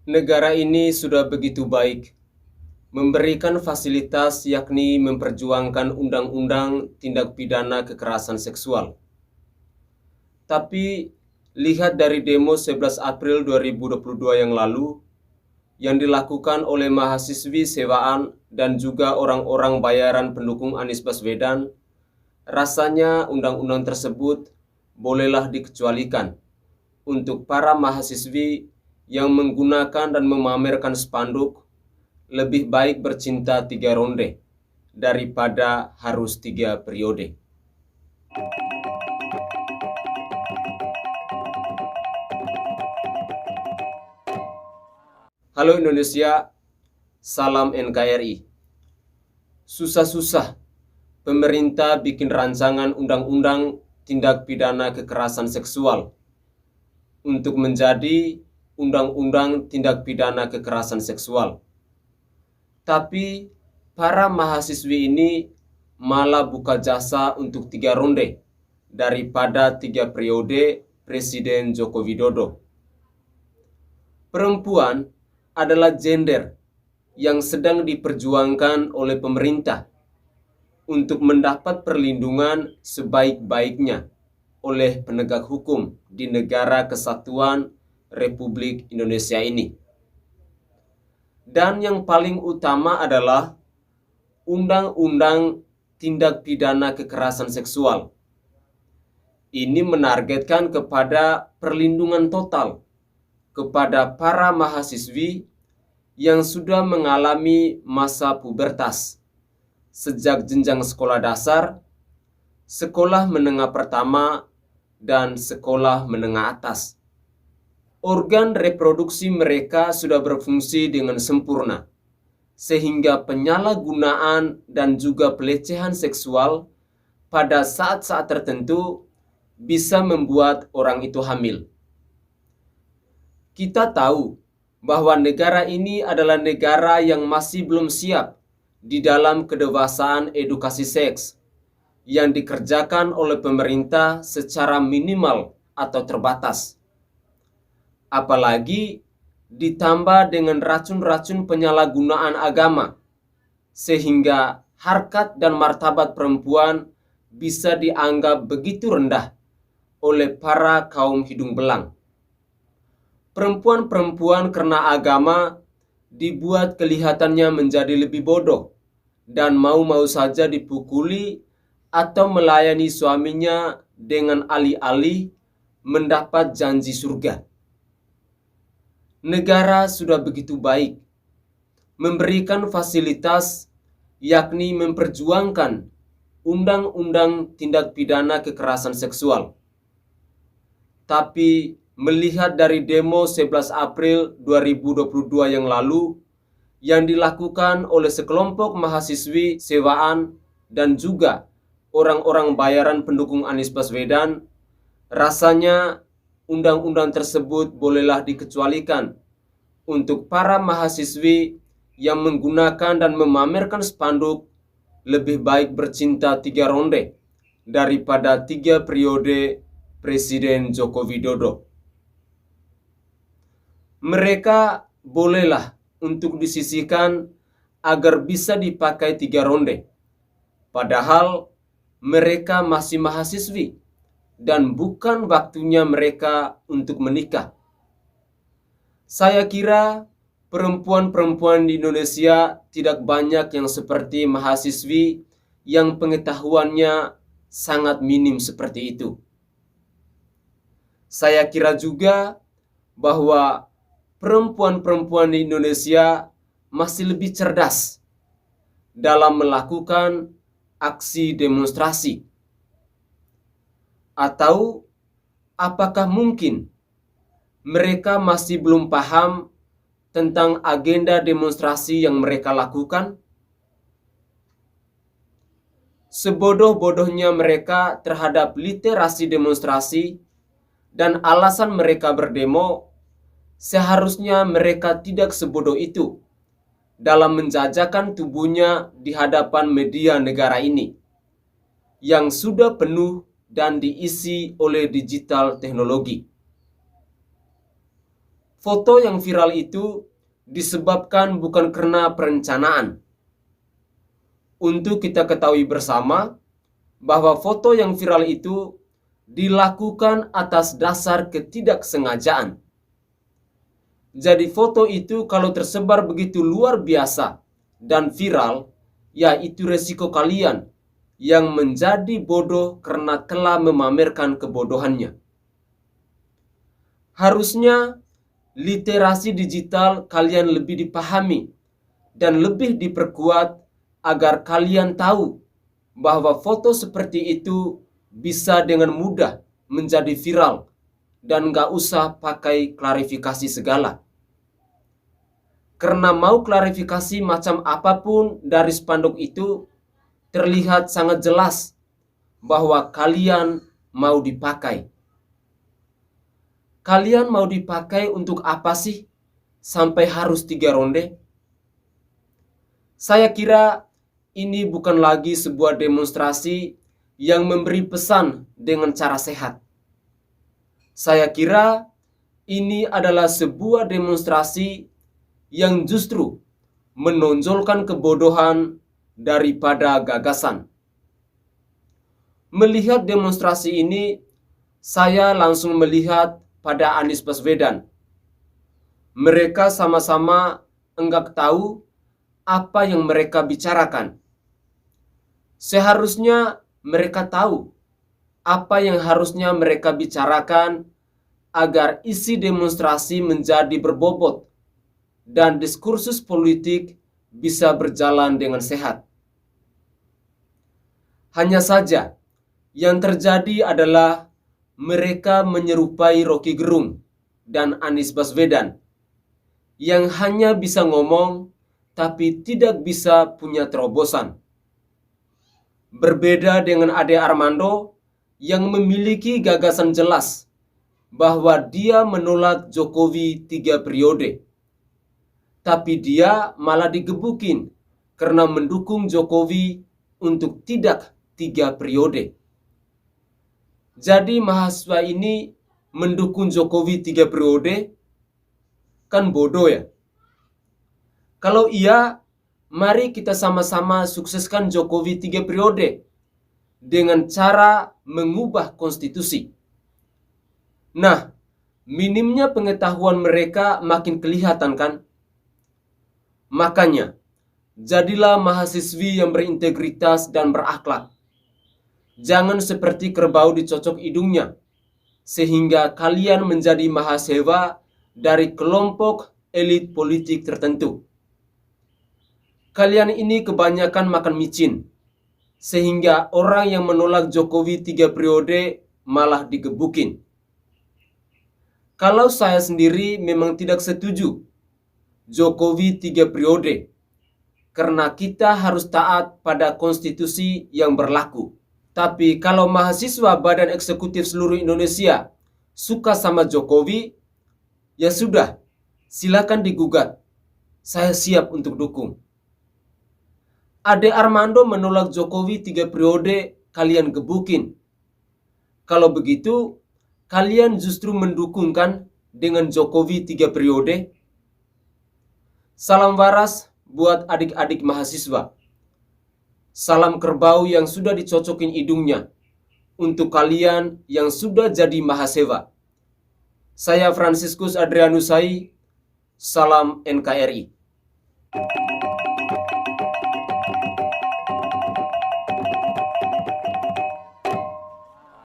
Negara ini sudah begitu baik, memberikan fasilitas yakni memperjuangkan undang-undang tindak pidana kekerasan seksual. Tapi lihat dari demo 11 April 2022 yang lalu, yang dilakukan oleh mahasiswi sewaan dan juga orang-orang bayaran pendukung Anies Baswedan, rasanya undang-undang tersebut bolehlah dikecualikan untuk para mahasiswi yang menggunakan dan memamerkan spanduk lebih baik bercinta 3 ronde daripada harus 3 periode. Halo Indonesia, salam NKRI. Susah-susah pemerintah bikin rancangan undang-undang tindak pidana kekerasan seksual untuk menjadi undang-undang tindak pidana kekerasan seksual. Tapi para mahasiswi ini malah buka jasa untuk 3 ronde daripada 3 periode Presiden Joko Widodo. Perempuan adalah gender yang sedang diperjuangkan oleh pemerintah untuk mendapat perlindungan sebaik-baiknya oleh penegak hukum di negara kesatuan Republik Indonesia ini. Dan yang paling utama adalah Undang-Undang Tindak Pidana Kekerasan Seksual. Ini menargetkan kepada perlindungan total kepada para mahasiswi yang sudah mengalami masa pubertas sejak jenjang sekolah dasar, sekolah menengah pertama, dan sekolah menengah atas. Organ reproduksi mereka sudah berfungsi dengan sempurna, sehingga penyalahgunaan dan juga pelecehan seksual pada saat-saat tertentu bisa membuat orang itu hamil. Kita tahu bahwa negara ini adalah negara yang masih belum siap di dalam kedewasaan edukasi seks yang dikerjakan oleh pemerintah secara minimal atau terbatas. Apalagi ditambah dengan racun-racun penyalahgunaan agama, sehingga harkat dan martabat perempuan bisa dianggap begitu rendah oleh para kaum hidung belang. Perempuan-perempuan karena agama dibuat kelihatannya menjadi lebih bodoh dan mau-mau saja dipukuli atau melayani suaminya dengan alih-alih mendapat janji surga. Negara sudah begitu baik, memberikan fasilitas yakni memperjuangkan undang-undang tindak pidana kekerasan seksual. Tapi melihat dari demo 11 April 2022 yang lalu yang dilakukan oleh sekelompok mahasiswi sewaan dan juga orang-orang bayaran pendukung Anies Baswedan, rasanya undang-undang tersebut bolehlah dikecualikan untuk para mahasiswi yang menggunakan dan memamerkan spanduk lebih baik bercinta 3 ronde daripada 3 periode Presiden Joko Widodo. Mereka bolehlah untuk disisihkan agar bisa dipakai 3 ronde. Padahal mereka masih mahasiswi dan bukan waktunya mereka untuk menikah. Saya kira perempuan-perempuan di Indonesia tidak banyak yang seperti mahasiswi yang pengetahuannya sangat minim seperti itu. Saya kira juga bahwa perempuan-perempuan di Indonesia masih lebih cerdas dalam melakukan aksi demonstrasi. Atau apakah mungkin mereka masih belum paham tentang agenda demonstrasi yang mereka lakukan? Sebodoh-bodohnya mereka terhadap literasi demonstrasi dan alasan mereka berdemo, seharusnya mereka tidak sebodoh itu dalam menjajakan tubuhnya di hadapan media negara ini yang sudah penuh dan diisi oleh digital teknologi. Foto yang viral itu disebabkan bukan karena perencanaan. Untuk kita ketahui bersama bahwa foto yang viral itu dilakukan atas dasar ketidaksengajaan. Jadi foto itu kalau tersebar begitu luar biasa dan viral, ya itu resiko kalian yang menjadi bodoh karena telah memamerkan kebodohannya. Harusnya literasi digital kalian lebih dipahami dan lebih diperkuat agar kalian tahu bahwa foto seperti itu bisa dengan mudah menjadi viral dan gak usah pakai klarifikasi segala. Karena mau klarifikasi macam apapun dari spanduk itu, terlihat sangat jelas bahwa kalian mau dipakai. Kalian mau dipakai untuk apa sih sampai harus 3 ronde? Saya kira ini bukan lagi sebuah demonstrasi yang memberi pesan dengan cara sehat. Saya kira ini adalah sebuah demonstrasi yang justru menonjolkan kebodohan daripada gagasan. Melihat demonstrasi ini, saya langsung melihat pada Anies Baswedan. Mereka sama-sama enggak tahu apa yang mereka bicarakan. Seharusnya mereka tahu apa yang harusnya mereka bicarakan agar isi demonstrasi menjadi berbobot dan diskursus politik bisa berjalan dengan sehat. Hanya saja, yang terjadi adalah mereka menyerupai Rocky Gerung dan Anies Baswedan yang hanya bisa ngomong tapi tidak bisa punya terobosan. Berbeda dengan Ade Armando yang memiliki gagasan jelas bahwa dia menolak Jokowi 3 periode. Tapi dia malah digebukin karena mendukung Jokowi untuk tidak 3 periode. Jadi mahasiswa ini mendukung Jokowi 3 periode, kan bodoh ya? Kalau iya, mari kita sama-sama sukseskan Jokowi 3 periode dengan cara mengubah konstitusi. Nah, minimnya pengetahuan mereka makin kelihatan kan? Makanya, jadilah mahasiswi yang berintegritas dan berakhlak. Jangan seperti kerbau dicocok hidungnya, sehingga kalian menjadi mahasiswa dari kelompok elit politik tertentu. Kalian ini kebanyakan makan micin, sehingga orang yang menolak Jokowi 3 periode malah digebukin. Kalau saya sendiri memang tidak setuju Jokowi 3 periode, karena kita harus taat pada konstitusi yang berlaku. Tapi kalau mahasiswa Badan Eksekutif seluruh Indonesia suka sama Jokowi, ya sudah, silakan digugat. Saya siap untuk dukung. Ade Armando menolak Jokowi 3 periode, kalian gebukin. Kalau begitu, kalian justru mendukungkan dengan Jokowi 3 periode? Salam waras buat adik-adik mahasiswa. Salam kerbau yang sudah dicocokin hidungnya untuk kalian yang sudah jadi mahasiswa. Saya Franciscus Adrianusai, salam NKRI.